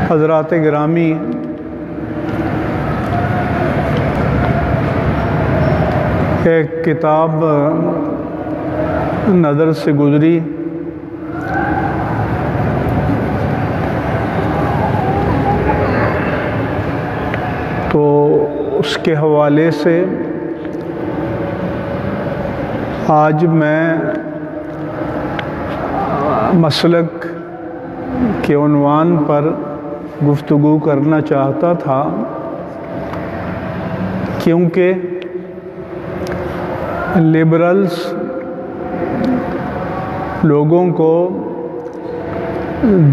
حضرات گرامی، ایک کتاب نظر سے گزری تو اس کے حوالے سے آج میں مسلک کے عنوان پر گفتگو کرنا چاہتا تھا، کیونکہ لبرلز لوگوں کو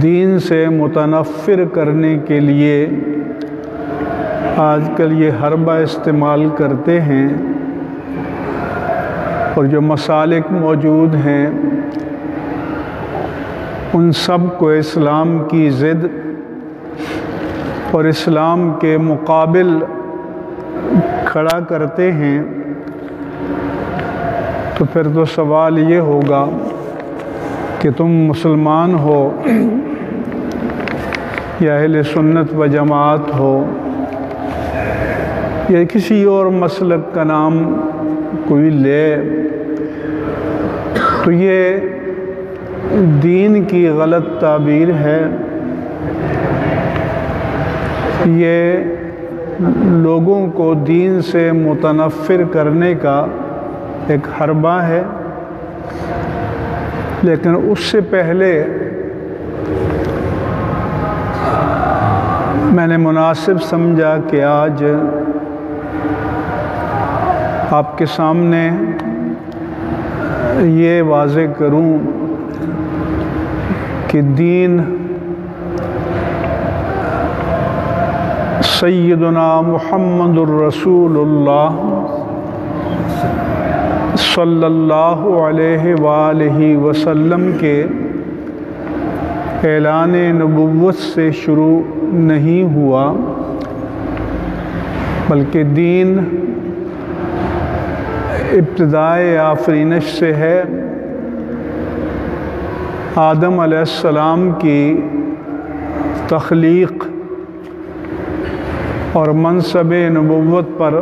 دین سے متنفر کرنے کے لیے آج کل یہ حربہ استعمال کرتے ہیں، اور جو مسالک موجود ہیں ان سب کو اسلام کی ضد اور اسلام کے مقابل کھڑا کرتے ہیں۔ تو پھر تو سوال یہ ہوگا کہ تم مسلمان ہو یا اہل سنت و جماعت ہو یا کسی اور مسلک کا نام کوئی لے، تو یہ دین کی غلط تعبیر ہے، یہ لوگوں کو دین سے متنفر کرنے کا ایک حربہ ہے۔ لیکن اس سے پہلے میں نے مناسب سمجھا کہ آج آپ کے سامنے یہ واضح کروں کہ دین سیدنا محمد الرسول اللہ صلی اللہ علیہ وآلہ وسلم کے اعلان نبوت سے شروع نہیں ہوا، بلکہ دین ابتدائے آفرینش سے ہے۔ آدم علیہ السلام کی تخلیق اور منصب نبوت پر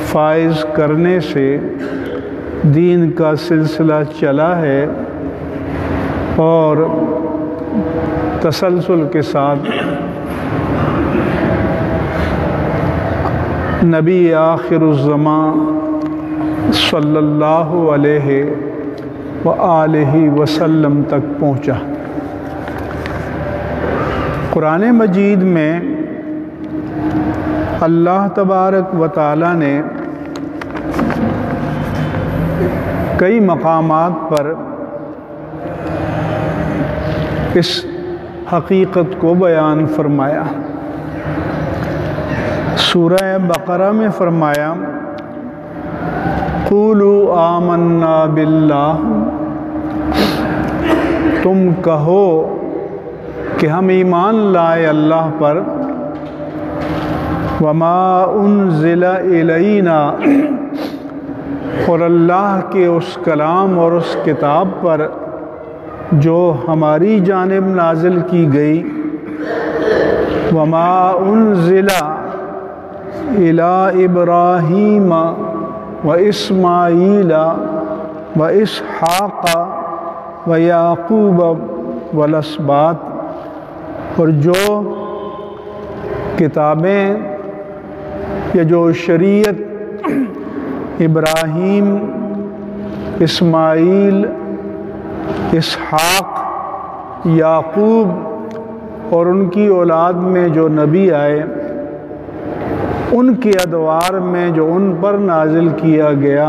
فائز کرنے سے دین کا سلسلہ چلا ہے، اور تسلسل کے ساتھ نبی آخر الزمان صلی اللہ علیہ وآلہ وسلم تک پہنچا۔ قرآن مجید میں اللہ تبارک و تعالی نے کئی مقامات پر اس حقیقت کو بیان فرمایا۔ سورہ بقرہ میں فرمایا قولوا آمنا باللہ، تم کہو کہ ہم ایمان لائے اللہ پر، وما انزل الینا، اور اللہ کے اس کلام اور اس کتاب پر جو ہماری جانب نازل کی گئی، وما انزل الی ابراہیم و اسماعیل و اسحاق و یعقوب والاسباط، اور جو کتابیں یا جو شریعت ابراہیم، اسماعیل، اسحاق، یعقوب اور ان کی اولاد میں جو نبی آئے، ان کے ادوار میں جو ان پر نازل کیا گیا،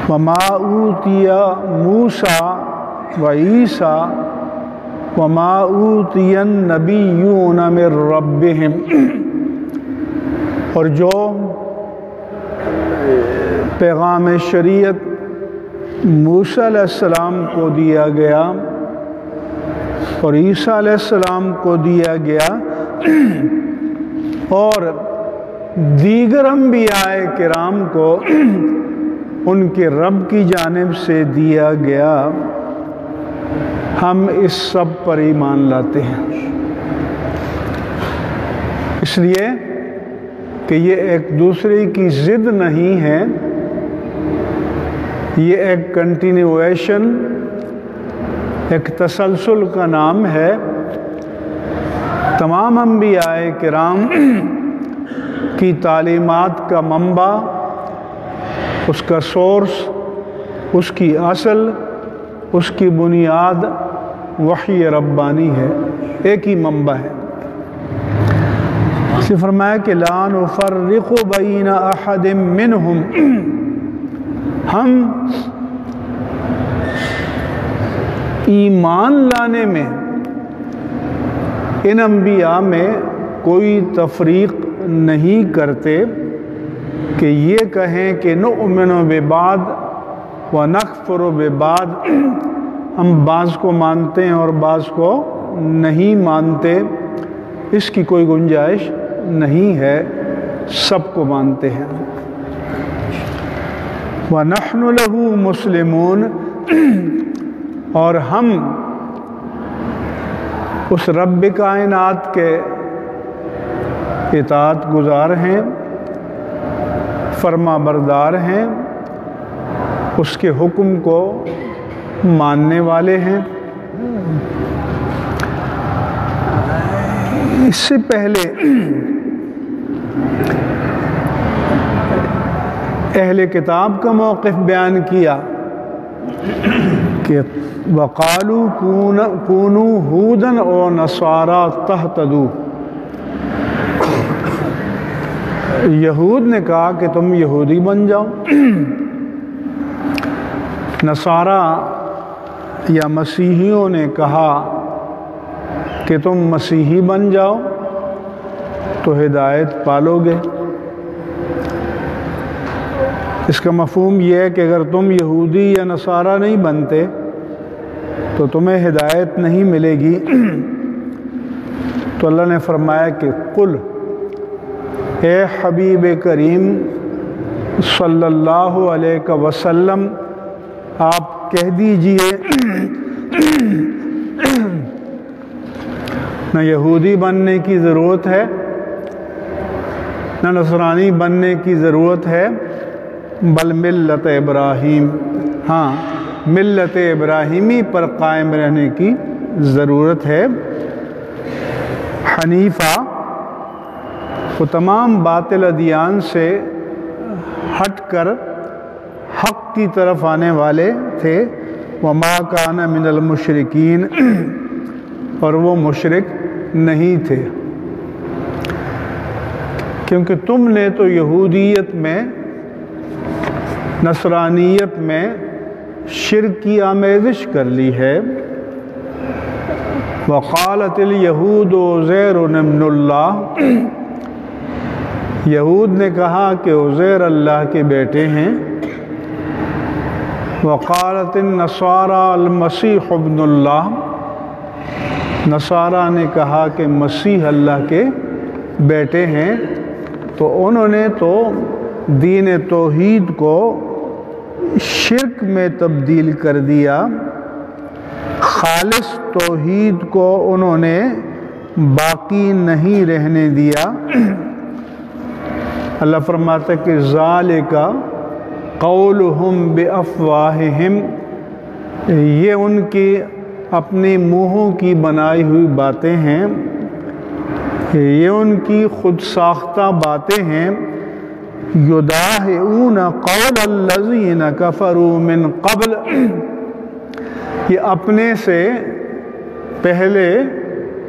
وما اوتی موسیٰ و عیسیٰ وما اوتی النبیون من ربہم، اور جو پیغام شریعت موسیٰ علیہ السلام کو دیا گیا اور عیسیٰ علیہ السلام کو دیا گیا، اور دیگر انبیاء کرام کو ان کے رب کی جانب سے دیا گیا، ہم اس سب پر ایمان لاتے ہیں، اس لیے کہ یہ ایک دوسرے کی ضد نہیں ہے، یہ ایک کنٹینیویشن، ایک تسلسل کا نام ہے۔ تمام انبیاء کرام کی تعلیمات کا منبع، اس کا سورس، اس کی اصل، اس کی بنیاد وحی ربانی ہے، ایک ہی منبع ہے۔ اس نے فرمایا کہ لا نفرق بین احد منہم، ہم ایمان لانے میں ان انبیاء میں کوئی تفریق نہیں کرتے کہ یہ کہیں کہ نؤمن ببعض ونکفر ببعض، ہم بعض کو مانتے ہیں اور بعض کو نہیں مانتے، اس کی کوئی گنجائش نہیں ہے، سب کو مانتے ہیں۔ وَنَحْنُ لَهُ مُسْلِمُونَ، اور ہم اس رب کائنات کے اطاعت گزار ہیں، فرما بردار ہیں، اس کے حکم کو ماننے والے ہیں۔ اس سے پہلے اہل کتاب کا موقف بیان کیا کہ وَقَالُوا كُونُوا هُودًا أَوْ نَصَارَىٰ تَهْتَدُوا، یہود نے کہا کہ تم یہودی بن جاؤ، نصارہ یا مسیحیوں نے کہا کہ تم مسیحی بن جاؤ تو ہدایت پالو گے۔ اس کا مفہوم یہ ہے کہ اگر تم یہودی یا نصارہ نہیں بنتے تو تمہیں ہدایت نہیں ملے گی۔ تو اللہ نے فرمایا کہ قل، اے حبیب کریم صلی اللہ علیہ وسلم، آپ کہہ دیجئے نہ یہودی بننے کی ضرورت ہے، نہ نصرانی بننے کی ضرورت ہے، بل ملت ابراہیم، ہاں ملت ابراہیمی پر قائم رہنے کی ضرورت ہے۔ حنیفہ وہ تمام باطل ادیان سے ہٹ کر حق کی طرف آنے والے تھے، وما کان من المشرکین، اور وہ مشرک نہیں تھے، کیونکہ تم نے تو یہودیت میں، نصرانیت میں شرک کی آمیزش کر لی ہے۔ وقالت اليہود عزیر ابن اللہ، یہود نے کہا کہ عزیر اللہ کے بیٹے ہیں۔ وقالت النصارى المسیح ابن اللہ، نصارہ نے کہا کہ مسیح اللہ کے بیٹے ہیں۔ تو انہوں نے تو دین توحید کو شرک میں تبدیل کر دیا، خالص توحید کو انہوں نے باقی نہیں رہنے دیا۔ اللہ فرماتا کہ ذالک قولہم بافواہہم، یہ ان کی اپنی منہوں کی بنائی ہوئی باتیں ہیں، یہ ان کی خود ساختہ باتیں ہیں۔ یداہئون قول الذین کفروا من قبل، یہ اپنے سے پہلے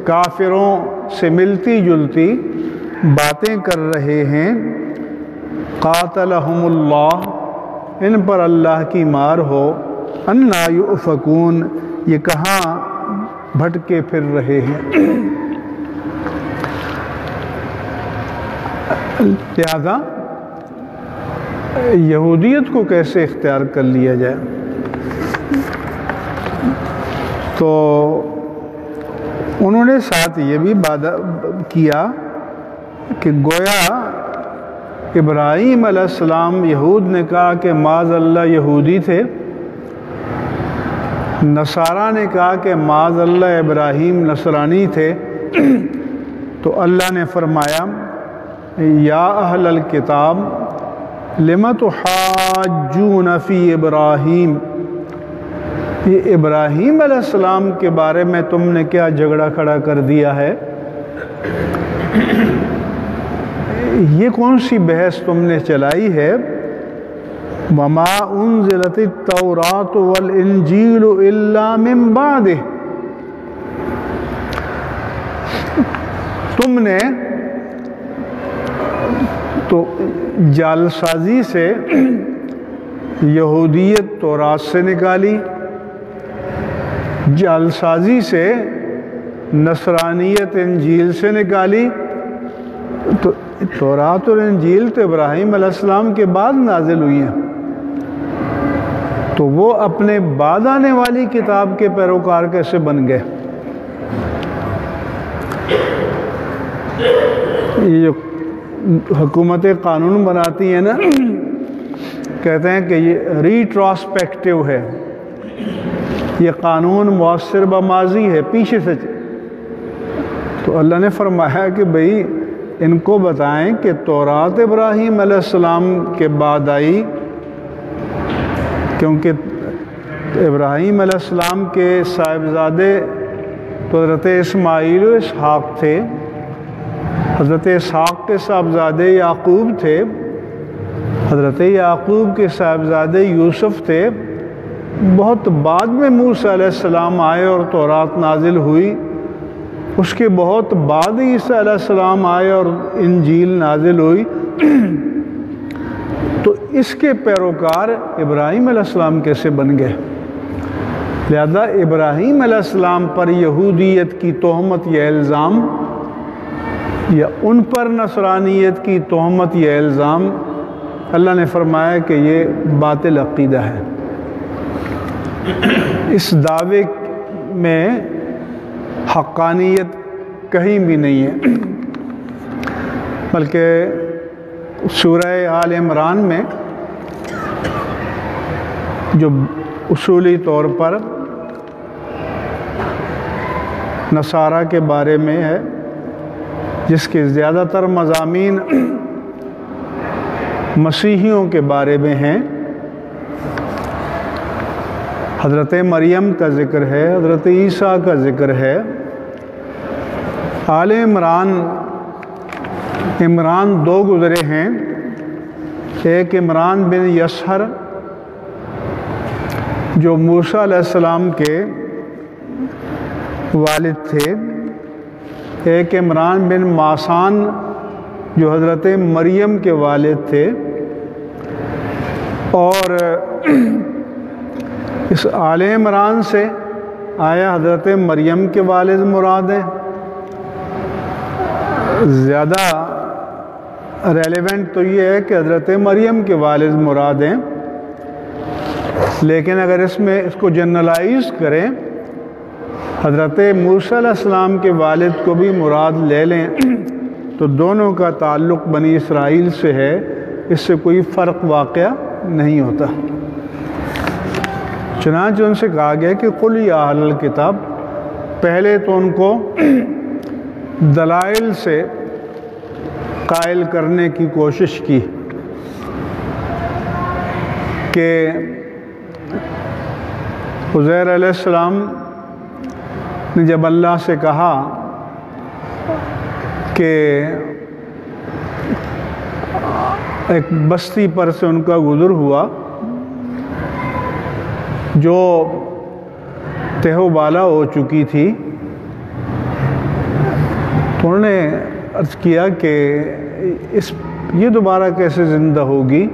کافروں سے ملتی جلتی باتیں کر رہے ہیں۔ قاتلہم اللہ، ان پر اللہ کی مار ہو۔ انا یؤفکون، یہ کہاں بھٹکے پھر رہے ہیں۔ لہذا یہودیت کو کیسے اختیار کر لیا جائے؟ تو انہوں نے ساتھ یہ بھی وعدہ کیا کہ گویا ابراہیم علیہ السلام، یہود نے کہا کہ معاذ اللہ یہودی تھے، نصارہ نے کہا کہ معاذ اللہ ابراہیم نصرانی تھے، تو اللہ نے فرمایا یا اہل الکتاب لم تحاجون فی ابراہیم، یہ ابراہیم علیہ السلام کے بارے میں تم نے کیا جھگڑا کھڑا کر دیا ہے؟ یہ کون سی بحث تم نے چلائی ہے؟ وما انزلت التوراۃ والانجیل الا من بعدہ، تم نے تو جال سازی سے یہودیت تورات سے نکالی، جال سازی سے نصرانیت انجیل سے نکالی، تو تورات اور انجیل تو ابراہیم علیہ السلام کے بعد نازل ہوئی ہیں، تو وہ اپنے بعد آنے والی کتاب کے پیروکار کیسے بن گئے؟ یہ جو حکومت قانون بناتی ہیں نا، کہتے ہیں کہ یہ ریٹراسپیکٹیو ہے، یہ قانون مؤثر بماضی ہے، پیچھے سے۔ تو اللہ نے فرمایا کہ بھئی ان کو بتائیں کہ تورات ابراہیم علیہ السلام کے بعد آئی، کیونکہ ابراہیم علیہ السلام کے صاحبزادے تو حضرت اسماعیل و اسحاق تھے، حضرت اسحاق کے صاحبزادے یعقوب تھے، حضرت یعقوب کے صاحبزادے یوسف تھے، بہت بعد میں موسیٰ علیہ السلام آئے اور تورات نازل ہوئی، اس کے بہت بعد عیسیٰ علیہ السلام آئے اور انجیل نازل ہوئی، تو اس کے پیروکار ابراہیم علیہ السلام کیسے بن گئے؟ لہذا ابراہیم علیہ السلام پر یہودیت کی تہمت یا الزام، یا ان پر نصرانیت کی تہمت یا الزام، اللہ نے فرمایا کہ یہ باطل عقیدہ ہے، اس دعوے میں حقانیت کہیں بھی نہیں ہے۔ بلکہ سورہ آل عمران میں جو اصولی طور پر نصارہ کے بارے میں ہے، جس کے زیادہ تر مضامین مسیحیوں کے بارے میں ہیں، حضرت مریم کا ذکر ہے، حضرت عیسیٰ کا ذکر ہے۔ آل عمران دو گزرے ہیں، ایک عمران بن یسہر جو موسیٰ علیہ السلام کے والد تھے، ایک عمران بن ماسان جو حضرت مریم کے والد تھے، اور اس آل عمران سے آیا حضرت مریم کے والد مراد ہیں۔ زیادہ ریلیونٹ تو یہ ہے کہ حضرت مریم کے والد مراد ہیں، لیکن اگر اس کو جنرلائز کریں، حضرت موسیٰ علیہ السلام کے والد کو بھی مراد لے لیں، تو دونوں کا تعلق بنی اسرائیل سے ہے، اس سے کوئی فرق واقع نہیں ہوتا۔ چنانچہ ان سے کہا گیا کہ قل یا اہل الکتاب، پہلے تو ان کو دلائل سے قائل کرنے کی کوشش کی کہ عزیر علیہ السلام نے جب اللہ سے کہا کہ ایک بستی پر سے ان کا گزر ہوا جو تہ و بالا ہو چکی تھی، تو انہوں نے عرض کیا کہ یہ دوبارہ کیسے زندہ ہوگی؟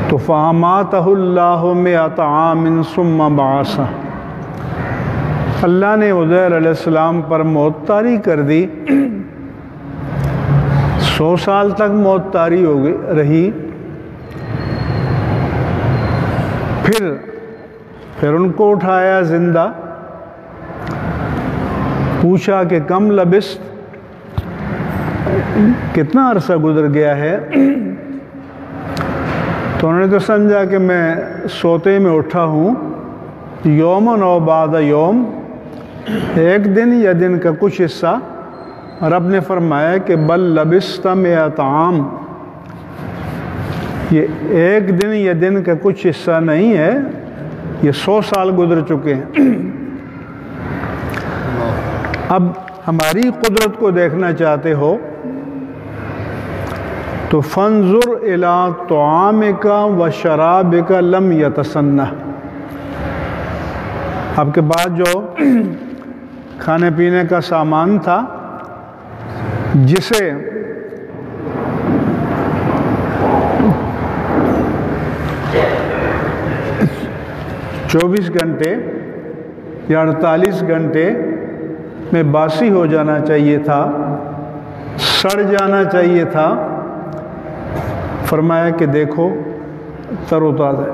تو فَأَمَاتَهُ اللَّهُ مِئَةَ عَامٍ ثُمَّ بَعَثَهُ، اللہ نے عزیر علیہ السلام پر موت طاری کر دی، 100 سال تک موت طاری رہی، پھر ان کو اٹھایا زندہ، پوچھا کہ کم لبست، کتنا عرصہ گزر گیا ہے؟ تو انہوں نے تو سمجھا کہ میں سوتے میں اٹھا ہوں، یومن و بعد یوم، ایک دن یا دن کا کچھ حصہ، رب نے فرمایا کہ بل لبست مئۃ عام، یہ ایک دن یا دن کا کچھ حصہ نہیں ہے، یہ 100 سال گزر چکے ہیں۔ اب ہماری قدرت کو دیکھنا چاہتے ہو تو فانظر الی طعامک و شرابک لم یتسنہ، آپ کے بعد جو کھانے پینے کا سامان تھا جسے چوبیس گھنٹے یا 48 گھنٹے میں باسی ہو جانا چاہیے تھا، سڑ جانا چاہیے تھا، فرمایا کہ دیکھو تر و تازہ ہے،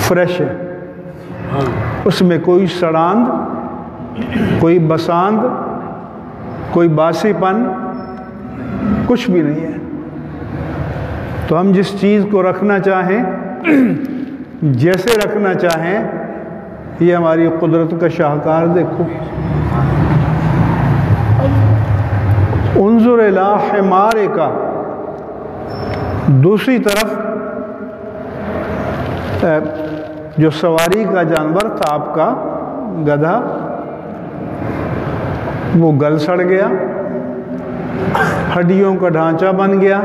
فریش ہے، اس میں کوئی سڑاند، کوئی بساند، کوئی باسی پن کچھ بھی نہیں ہے۔ تو ہم جس چیز کو رکھنا چاہیں، جیسے رکھنا چاہیں، یہ ہماری قدرت کا شاہکار دیکھو۔ انظر الی حمارک، دوسری طرف جو سواری کا جانور تھا آپ کا گدھا، وہ گل سڑ گیا، ہڈیوں کا ڈھانچہ بن گیا۔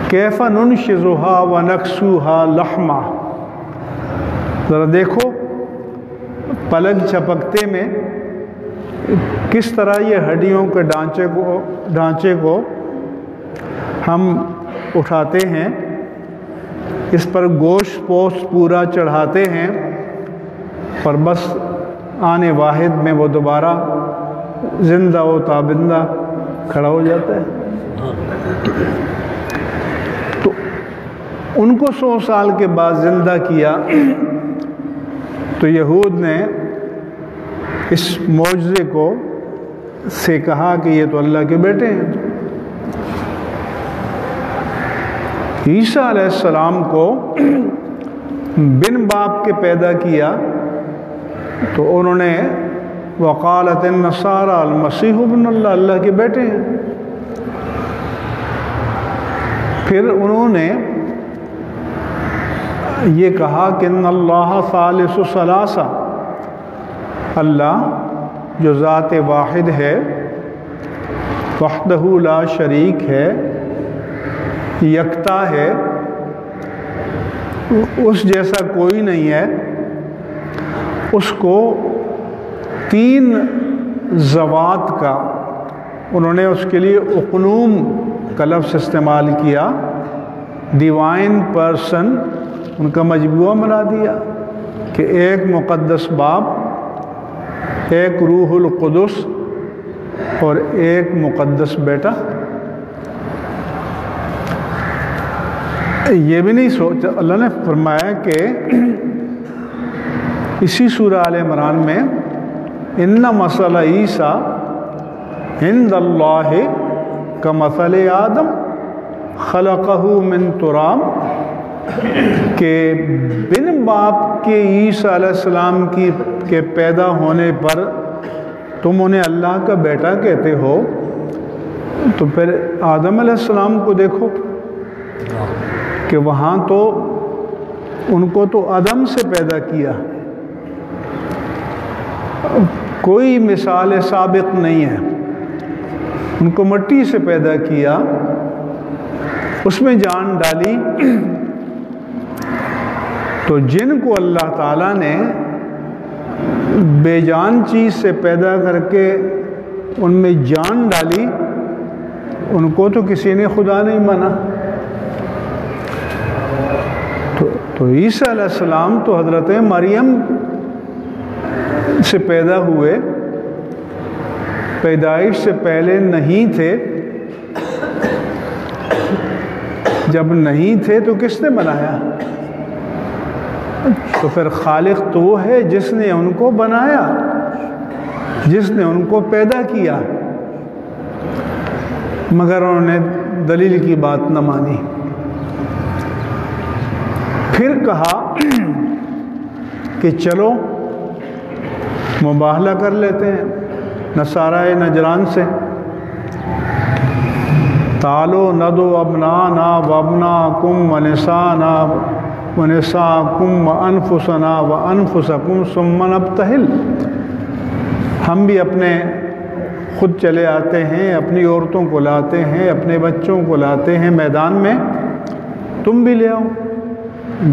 کیف ننشزھا ونکسوھا لحما، ذرا دیکھو پلک جھپکتے میں کس طرح یہ ہڈیوں کے ڈھانچے کو ہم اٹھاتے ہیں، اس پر گوشت پوست پورا چڑھاتے ہیں، اور بس آنے واحد میں وہ دوبارہ زندہ و تابندہ کھڑا ہو جاتا ہے۔ تو ان کو 100 سال کے بعد زندہ کیا تو یہود نے اس معجزے کو سے کہا کہ یہ تو اللہ کے بیٹے ہیں۔ عیسیٰ علیہ السلام کو بن باپ کے پیدا کیا تو انہوں نے وقالت النصارى المسیح ابن اللہ، اللہ کے بیٹے ہیں۔ پھر انہوں نے یہ کہا کہ ان اللہ ثالث ثلاثہ، اللہ جو ذات واحد ہے، وحدہ لا شریک ہے، یکتا ہے، اس جیسا کوئی نہیں ہے، اس کو 3 ذوات کا، انہوں نے اس کے لیے اقنوم کا لفظ استعمال کیا، ڈیوائن پرسن، ان کا مجموعہ بنا دیا کہ ایک مقدس باپ، ایک روح القدس اور ایک مقدس بیٹا۔ یہ بھی نہیں سوچا، اللہ نے فرمایا کہ اسی سورہ آل عمران میں ان مثل عیسیٰ عند اللہ کمثل آدم خلقہ من تراب، کہ بن باپ کے عیسیٰ علیہ السلام کے پیدا ہونے پر تم انہیں اللہ کا بیٹا کہتے ہو، تو پھر آدم علیہ السلام کو دیکھو کہ وہاں تو ان کو تو عدم سے پیدا کیا، کوئی مثال سابق نہیں ہے، ان کو مٹی سے پیدا کیا، اس میں جان ڈالی۔ تو جن کو اللہ تعالیٰ نے بے جان چیز سے پیدا کر کے ان میں جان ڈالی، ان کو تو کسی نے خدا نہیں مانا۔ تو عیسیٰ علیہ السلام تو حضرت مریم سے پیدا ہوئے، پیدائش سے پہلے نہیں تھے، جب نہیں تھے تو کس نے بنایا؟ تو پھر خالق تو وہ ہے جس نے ان کو بنایا، جس نے ان کو پیدا کیا، مگر انہوں نے دلیل کی بات نہ مانی۔ پھر کہا کہ چلو مباہلہ کر لیتے ہیں نصارائے نجران سے، تعالو ندو ابنانا وابناکم ونسانا ونساکم وانفسنا وانفسکم ثم نبتہل، ہم بھی اپنے خود چلے آتے ہیں، اپنی عورتوں کو لاتے ہیں، اپنے بچوں کو لاتے ہیں میدان میں، تم بھی لے آؤ،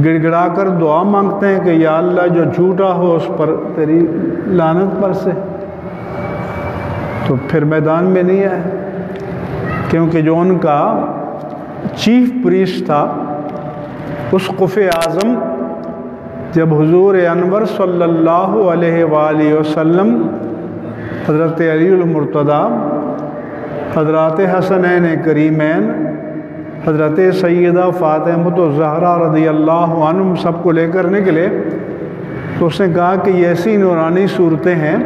گڑ گڑا کر دعا مانگتے ہیں کہ یا اللہ جو جھوٹا ہو اس پر تیری لعنت برسے۔ تو پھر میدان میں نہیں آئے، کیونکہ جو ان کا چیف پریسٹ تھا، اسقف اعظم، جب حضور انور صلی اللہ علیہ وآلہ وسلم، حضرت علی المرتضیٰ، حضرات حسنین کریمین، حضرت سیدہ فاطمہ الزہرا رضی اللہ عنہم سب کو لے کر نکلے، تو اس نے کہا کہ یہ ایسی نورانی صورتیں ہیں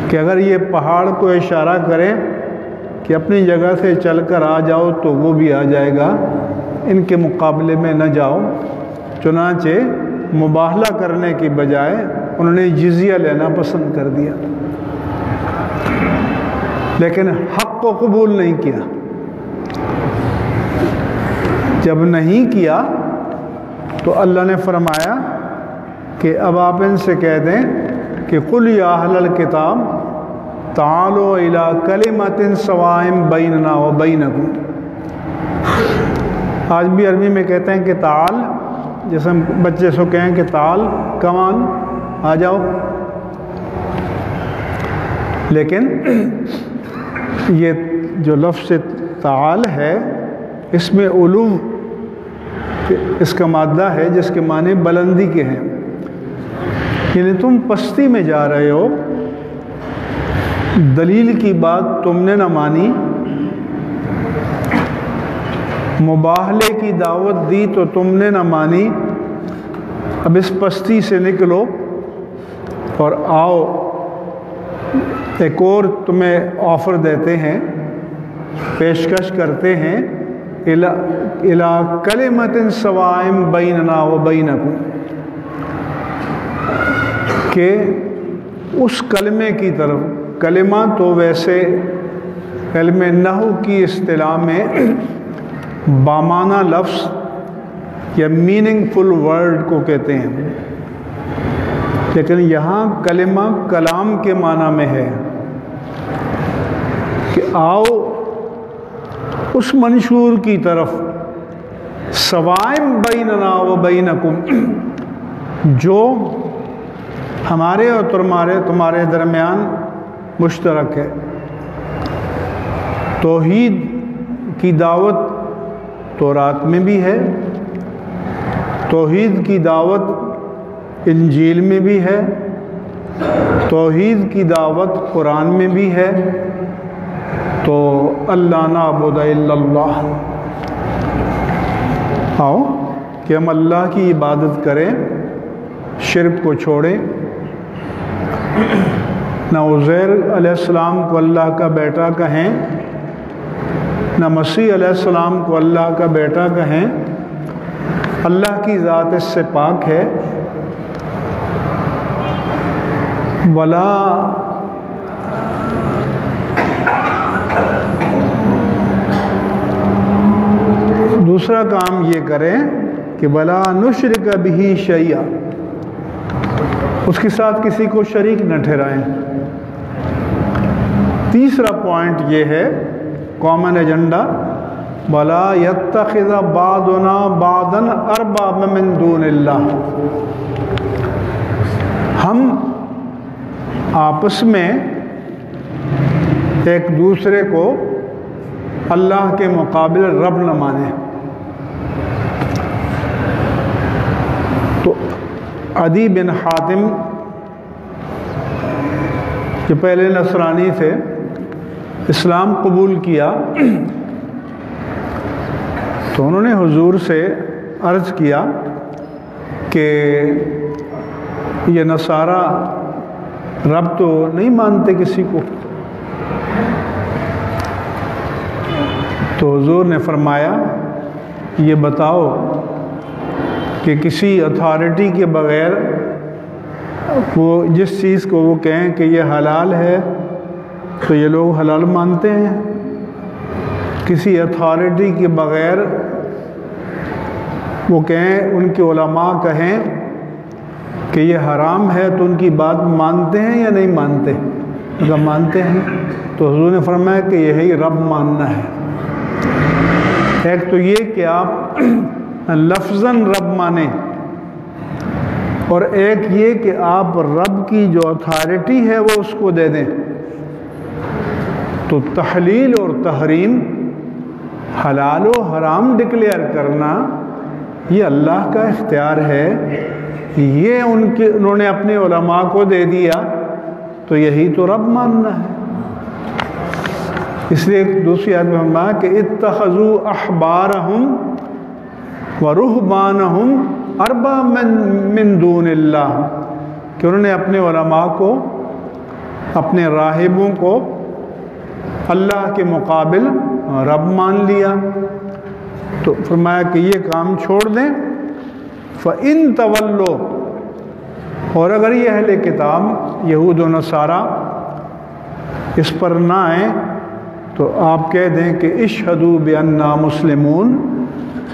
کہ اگر یہ پہاڑ کو اشارہ کریں کہ اپنی جگہ سے چل کر آ جاؤ تو وہ بھی آ جائے گا، ان کے مقابلے میں نہ جاؤ۔ چنانچہ مباہلہ کرنے کی بجائے انہوں نے جزیہ لینا پسند کر دیا، لیکن حق کو قبول نہیں کیا۔ جب نہیں کیا تو اللہ نے فرمایا کہ اب آپ ان سے کہہ دیں کہ قُلْ يَا أَهْلَ الْكِتَابِ تَعَالُوا إِلَىٰ كَلِمَةٍ سَوَاءٍ بَيْنَنَا وَبَيْنَكُمْ۔ آج بھی عربی میں کہتے ہیں کہ تعال، جیسے ہم بچے سے کہیں کہ تعال کمان، آ جاؤ، لیکن یہ جو لفظ تعال ہے اس میں علو اس کا مادہ ہے جس کے معنی بلندی کے ہیں، یعنی تم پستی میں جا رہے ہو، دلیل کی بات تم نے نہ مانی، مباہلے کی دعوت دی تو تم نے نہ مانی، اب اس پستی سے نکلو اور آؤ، ایک اور تمہیں آفر دیتے ہیں، پیشکش کرتے ہیں، اِلَىٰ كَلِمَةٍ سَوَاءٍ بَيْنَنَا وَبَيْنَكُمْ، کہ اس کلمے کی طرف، کلمہ تو ویسے علم نحو کی اصطلاح میں بامانہ لفظ یا میننگ فل ورڈ کو کہتے ہیں، لیکن یہاں کلمہ کلام کے معنی میں ہے کہ آؤ اس منشور کی طرف، سوائم بیننا و بینکم، جو ہمارے اور تمہارے درمیان مشترک ہے۔ توحید کی دعوت تورات میں بھی ہے، توحید کی دعوت انجیل میں بھی ہے، توحید کی دعوت قرآن میں بھی ہے، تو اللہ نعبد الا اللہ، آؤ کہ ہم اللہ کی عبادت کریں، شرک کو چھوڑیں، نہ عزیر علیہ السلام کو اللہ کا بیٹا کہیں، نہ مسیح علیہ السلام کو اللہ کا بیٹا کہیں، اللہ کی ذات اس سے پاک ہے۔ ولا دوسرا کام یہ کریں کہ ولا نشرک بہ شیئا، اس کے ساتھ کسی کو شریک نہ ٹھہرائیں۔ تیسرا پوائنٹ یہ ہے، کامن ایجنڈا، ولا یتخذ بعضنا بعضا اربابا من دون اللہ، ہم آپس میں ایک دوسرے کو اللہ کے مقابل رب نہ مانیں۔ تو عدی بن حاتم جو پہلے نصرانی تھے، اسلام قبول کیا تو انہوں نے حضور سے عرض کیا کہ یہ نصارہ رب تو نہیں مانتے کسی کو، تو حضور نے فرمایا یہ بتاؤ کہ کسی اتھارٹی کے بغیر وہ جس چیز کو وہ کہیں کہ یہ حلال ہے تو یہ لوگ حلال مانتے ہیں، کسی اتھارٹی کے بغیر وہ کہیں، ان کے علماء کہیں کہ یہ حرام ہے تو ان کی بات مانتے ہیں یا نہیں مانتے؟ اگر مانتے ہیں تو حضور نے فرمایا کہ یہی رب ماننا ہے۔ ایک تو یہ کہ آپ لفظاً رب مانیں، اور ایک یہ کہ آپ رب کی جو اتھارٹی ہے وہ اس کو دے دیں۔ تو تحلیل اور تحریم، حلال و حرام ڈکلیئر کرنا یہ اللہ کا اختیار ہے، یہ انہوں نے اپنے علماء کو دے دیا تو یہی تو رب ماننا ہے۔ اس لیے دوسری آیت میں فرمایا کہ اتخذوا احبارہم ورہبانہم اربابا من دون اللہ، کہ انہوں نے اپنے علماء کو، اپنے راہبوں کو اللہ کے مقابل رب مان لیا۔ تو فرمایا کہ یہ کام چھوڑ دیں۔ فَإِن تَوَلُّوا، اور اگر یہ اہل کتاب یہود و نصارہ اس پر نہ آئیں تو آپ کہہ دیں کہ اشہدوا بأننا مسلمون،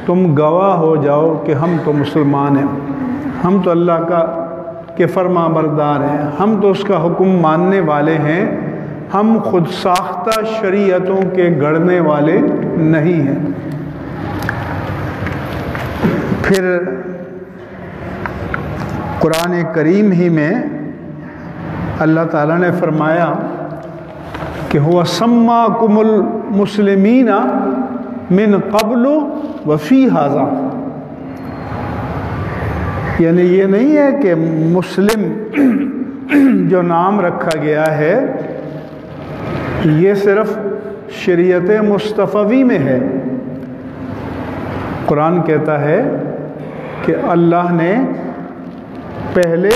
تم گواہ ہو جاؤ کہ ہم تو مسلمان ہیں، ہم تو اللہ کے فرما بردار ہیں، ہم تو اس کا حکم ماننے والے ہیں، ہم خود ساختہ شریعتوں کے گڑھنے والے نہیں ہیں۔ پھر قرآن کریم ہی میں اللہ تعالیٰ نے فرمایا کہ هو سماکم المسلمین من قبل وفی ھذا، یعنی یہ نہیں ہے کہ مسلم جو نام رکھا گیا ہے یہ صرف شریعت مصطفی میں ہے۔ قرآن کہتا ہے کہ اللہ نے پہلے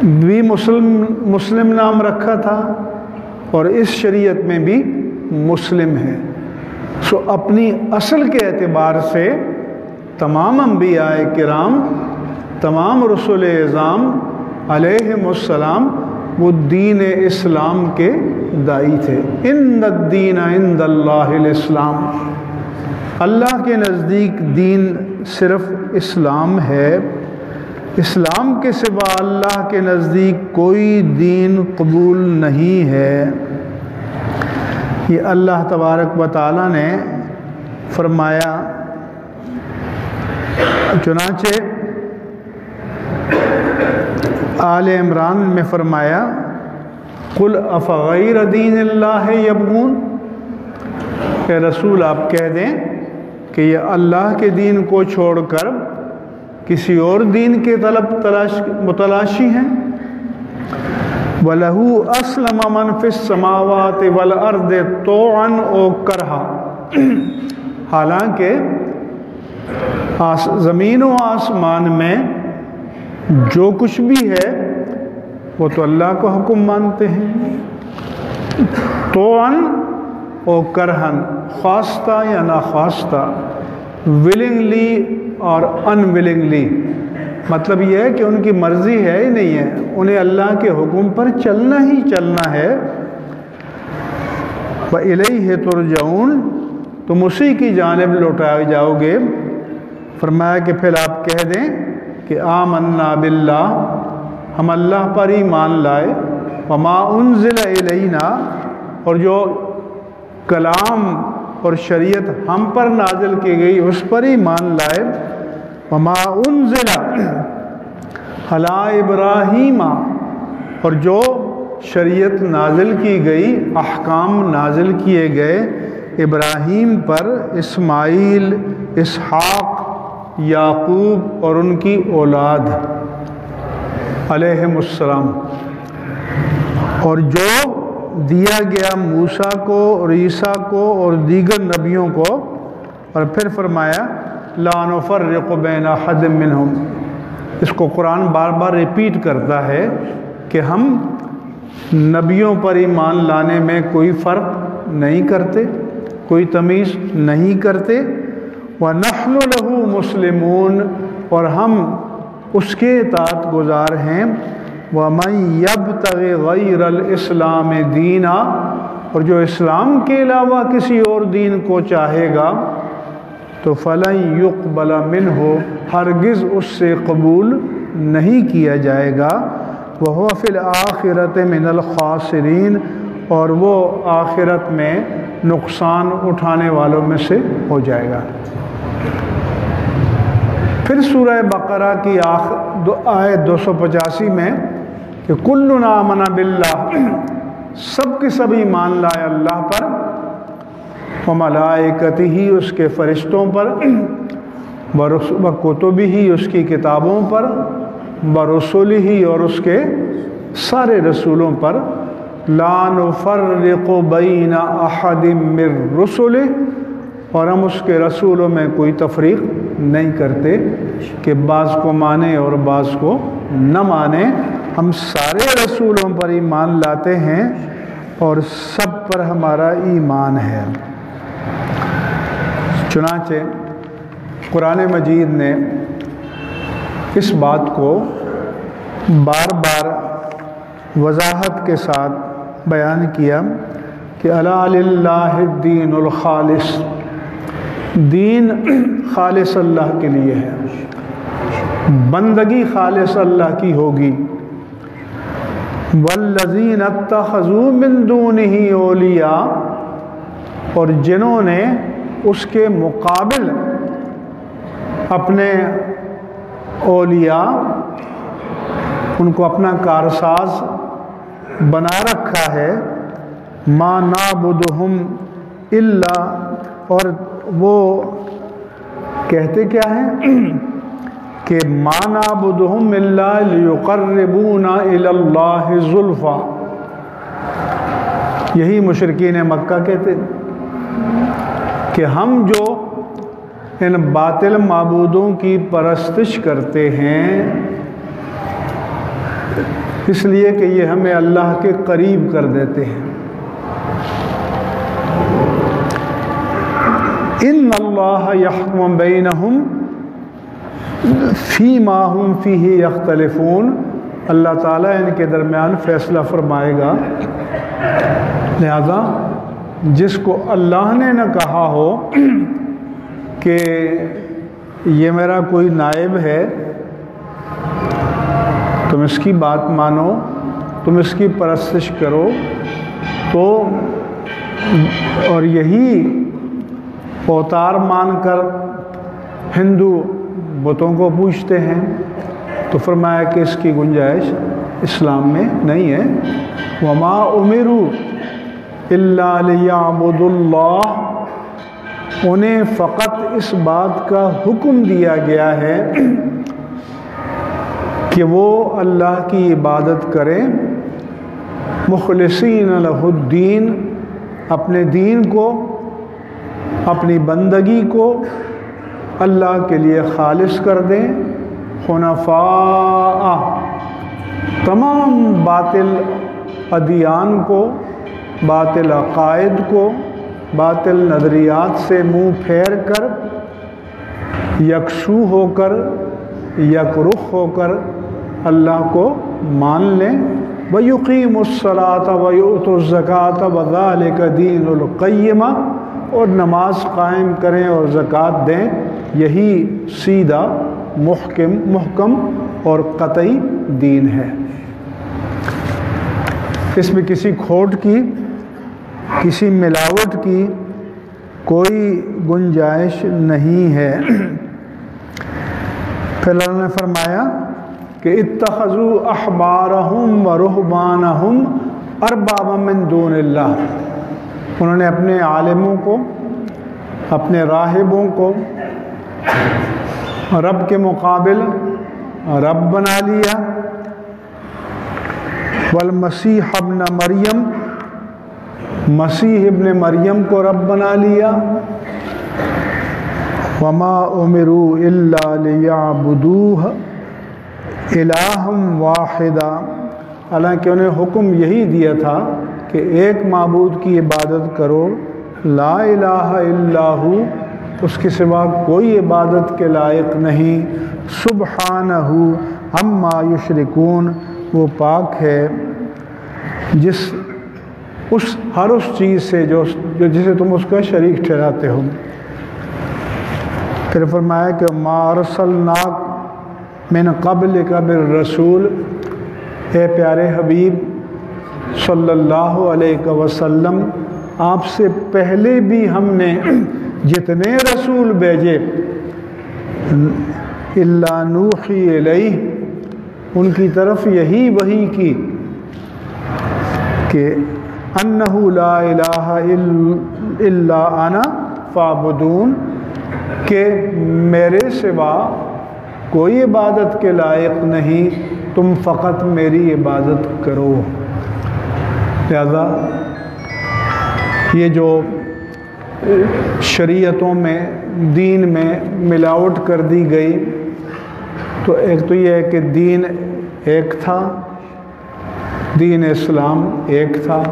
بھی مسلم نام رکھا تھا اور اس شریعت میں بھی مسلم ہے۔ سو اپنی اصل کے اعتبار سے تمام انبیاء کرام، تمام رسول اعظام علیہم السلام وہ دین اسلام کے داعی تھے۔ ان الدین عند اللہ الاسلام، اللہ کے نزدیک دین صرف اسلام ہے، اسلام کے سوا اللہ کے نزدیک کوئی دین قبول نہیں ہے۔ یہ اللہ تبارک و تعالیٰ نے فرمایا، چنانچہ آل عمران میں فرمایا قل افغیر دین اللہ یبغون، کہ رسول آپ کہہ دیں کہ یہ اللہ کے دین کو چھوڑ کر کسی اور دین کے متلاشی ہیں۔ وَلَهُ أَسْلَمَ مَنْ فِي السَّمَاوَاتِ وَالْأَرْضِ طَوْعًا أَوْ كَرْهًا، حالانکہ زمین و آسمان میں جو کچھ بھی ہے وہ تو اللہ کا حکم مانتے ہیں، طوعاً او کرہن، خواستہ یا ناخواستہ، ولنگلی اور انولنگلی، مطلب یہ ہے کہ ان کی مرضی ہے ہی نہیں ہے، انہیں اللہ کے حکم پر چلنا ہی چلنا ہے۔ وَإِلَيْهِ تُرْجَعُونَ، تم اسی کی جانب لوٹائے جاؤ گے۔ فرمایا کہ پھر آپ کہہ دیں کہ آمنا باللہ، ہم اللہ پر ایمان لائے، وما انزل الینا، اور جو کلام اور شریعت ہم پر نازل کی گئی اس پر ایمان لائے، وما انزل علی ابراہیم، اور جو شریعت نازل کی گئی، احکام نازل کیے گئے ابراہیم پر، اسماعیل، اسحاق، یعقوب اور ان کی اولاد علیہم السلام، اور جو دیا گیا موسیٰ کو اور عیسیٰ کو اور دیگر نبیوں کو، اور پھر فرمایا لا نفرق بین احد منہم، اس کو قرآن بار بار ریپیٹ کرتا ہے کہ ہم نبیوں پر ایمان لانے میں کوئی فرق نہیں کرتے، کوئی تمیز نہیں کرتے، وَنَحْنُ لَهُ مُسْلِمُونَ اور ہم اس کے اطاعت گزار ہیں. وَمَنْ يَبْتَغِ غَيْرَ الْإِسْلَامِ دِينًا اور جو اسلام کے علاوہ کسی اور دین کو چاہے گا تو فَلَنْ يُقْبَلَ مِنْهُ ہرگز اس سے قبول نہیں کیا جائے گا. وَهُوَ فِي الْآخِرَةِ مِنَ الْخَاسِرِينَ اور وہ آخرت میں نقصان اٹھانے والوں میں سے ہو جائے گا. پھر سورہ بقرہ کی آیت 285 میں کہ کُلٌّ آمَنَ بِاللَّهِ سب کے سب ایمان لائے اللہ پر، وَمَلَائِکَتِهِ اس کے فرشتوں پر، وَکُتُبِهِ اس کی کتابوں پر، وَرُسُلِهِ اور اس کے سارے رسولوں پر، لَا نُفَرِّقُ بَيْنَ أَحَدٍ مِّن رُّسُلِهِ اور ہم اس کے رسولوں میں کوئی تفریق نہیں کرتے کہ بعض کو مانے اور بعض کو نہ مانے. ہم سارے رسولوں پر ایمان لاتے ہیں اور سب پر ہمارا ایمان ہے. چنانچہ قرآن مجید نے اس بات کو بار بار وضاحت کے ساتھ بیان کیا کہ الا للہ الدین الخالص، دین خالص اللہ کے لیے ہے، بندگی خالص اللہ کی ہوگی. والذین اتخذوا من دونہ اولیاء اور جنہوں نے اس کے مقابل اپنے اولیاء ان کو اپنا کارساز بنا رکھا ہے، ما نعبدہم الا اور وہ کہتے کیا ہیں کہ ما نعبدہم الا لیقربونا الی اللہ زلفا. یہی مشرکین مکہ کہتے کہ ہم جو ان باطل معبودوں کی پرستش کرتے ہیں اس لیے کہ یہ ہمیں اللہ کے قریب کر دیتے ہیں. ان اللہ یحکم بینہم فیما ہم فیہ یختلفون اللہ تعالیٰ ان کے درمیان فیصلہ فرمائے گا. لہذا جس کو اللہ نے نہ کہا ہو کہ یہ میرا کوئی نائب ہے، تم اس کی بات مانو، تم اس کی پرستش کرو، تو اور یہی اوتار مان کر ہندو بتوں کو پوجتے ہیں، تو فرمایا کہ اس کی گنجائش اسلام میں نہیں ہے. وما امروا الا لیعبدوا اللہ انہیں فقط اس بات کا حکم دیا گیا ہے کہ وہ اللہ کی عبادت کریں، مخلصین لہ الدین اپنے دین کو، اپنی بندگی کو اللہ کے لیے خالص کر دیں. حنفاء تمام باطل ادیان کو، باطل عقائد کو، باطل نظریات سے منہ پھیر کر، یکسو ہو کر، یک رخ ہو کر اللہ کو مان لیں. وَيُقِيمُ الصَّلَاةَ وَيُؤْتُوا الزَّكَاةَ وَذَلِكَ دِينُ الْقَيِّمَةِ اور نماز قائم کریں اور زکوٰۃ دیں، یہی سیدھا محکم اور قطعی دین ہے. اس میں کسی کھوٹ کی، کسی ملاوٹ کی کوئی گنجائش نہیں ہے. پھر اللہ نے فرمایا کہ اتخذوا احبارہم ورہبانہم اربابا من دون اللہ انہوں نے اپنے عالموں کو، اپنے راہبوں کو رب کے مقابل رب بنا لیا. والمسیح ابن مریم مسیح ابن مریم کو رب بنا لیا. وما امروا الا لیعبدوہ الہا واحدا حالانکہ انہیں حکم یہی دیا تھا کہ ایک معبود کی عبادت کرو، لا الہ الا ہو اس کے سوا کوئی عبادت کے لائق نہیں۔ سبحانہ عما یشرکون، وہ پاک ہے ہر اس چیز سے جو جسے تم اس کا شریک ٹھہراتے ہو۔ پھر فرمایا کہ ما ارسلناک من قبلک بالرسول، اے پیارے حبیب صلی اللہ علیہ وسلم، آپ سے پہلے بھی ہم نے جتنے رسول بھیجے، الا نوحی الیہ، ان کی طرف یہی وحی کی کہ انہ لا الہ الا انا فاعبدون، کہ میرے سوا کوئی عبادت کے لائق نہیں، تم فقط میری عبادت کرو۔ لہذا یہ جو شریعتوں میں دین میں ملاوٹ کر دی گئی، تو ایک تو یہ ہے کہ دین ایک تھا، دین اسلام ایک تھا،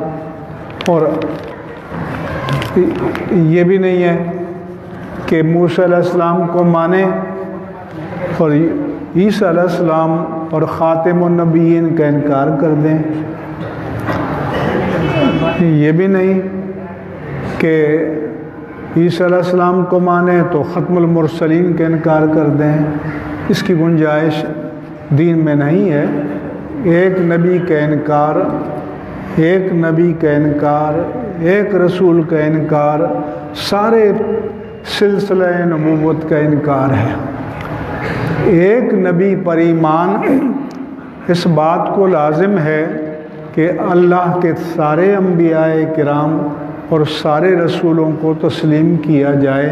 اور یہ بھی نہیں ہے کہ موسیٰ علیہ السلام کو مانے اور عیسیٰ علیہ السلام اور خاتم النبیین کا انکار کر دیں، یہ بھی نہیں کہ عیسیٰ علیہ السلام کو مانے تو ختم المرسلین کا انکار کر دیں، اس کی گنجائش دین میں نہیں ہے۔ ایک نبی کا انکار، ایک نبی کا انکار، ایک رسول کا انکار، سارے سلسلہ نبوت کا انکار ہے۔ ایک نبی پر ایمان اس بات کو لازم ہے کہ اللہ کے سارے انبیاء کرام اور سارے رسولوں کو تسلیم کیا جائے،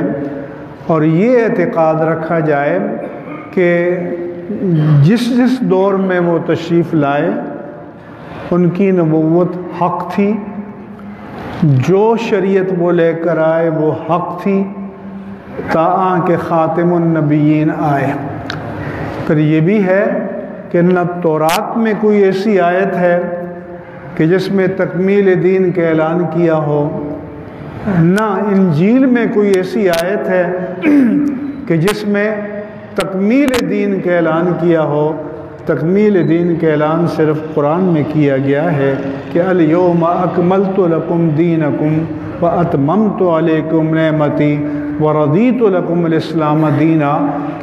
اور یہ اعتقاد رکھا جائے کہ جس دور میں وہ تشریف لائے ان کی نبوت حق تھی، جو شریعت وہ لے کر آئے وہ حق تھی، تاں کہ خاتم النبیین آئے۔ پھر یہ بھی ہے کہ نہ تورات میں کوئی ایسی آیت ہے کہ جس میں تکمیل دین کا اعلان کیا ہو، نہ انجیل میں کوئی ایسی آیت ہے کہ جس میں تکمیل دین کا اعلان کیا ہو۔ تکمیل دین کا اعلان صرف قرآن میں کیا گیا ہے کہ الیوم اکملت لکم دینکم واتممت علیکم نعمتی ورضیت لکم الاسلام دینا،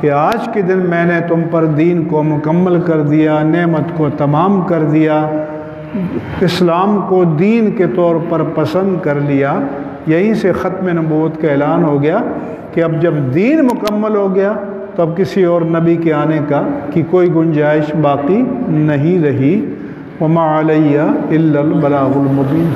کہ آج کے دن میں نے تم پر دین کو مکمل کر دیا، نعمت کو تمام کر دیا، اسلام کو دین کے طور پر پسند کر لیا۔ یہیں سے ختم نبوت کا اعلان ہو گیا کہ اب جب دین مکمل ہو گیا تو اب کسی اور نبی کے آنے کی کوئی گنجائش باقی نہیں رہی۔ وما علیہ الا البلاغ المبین۔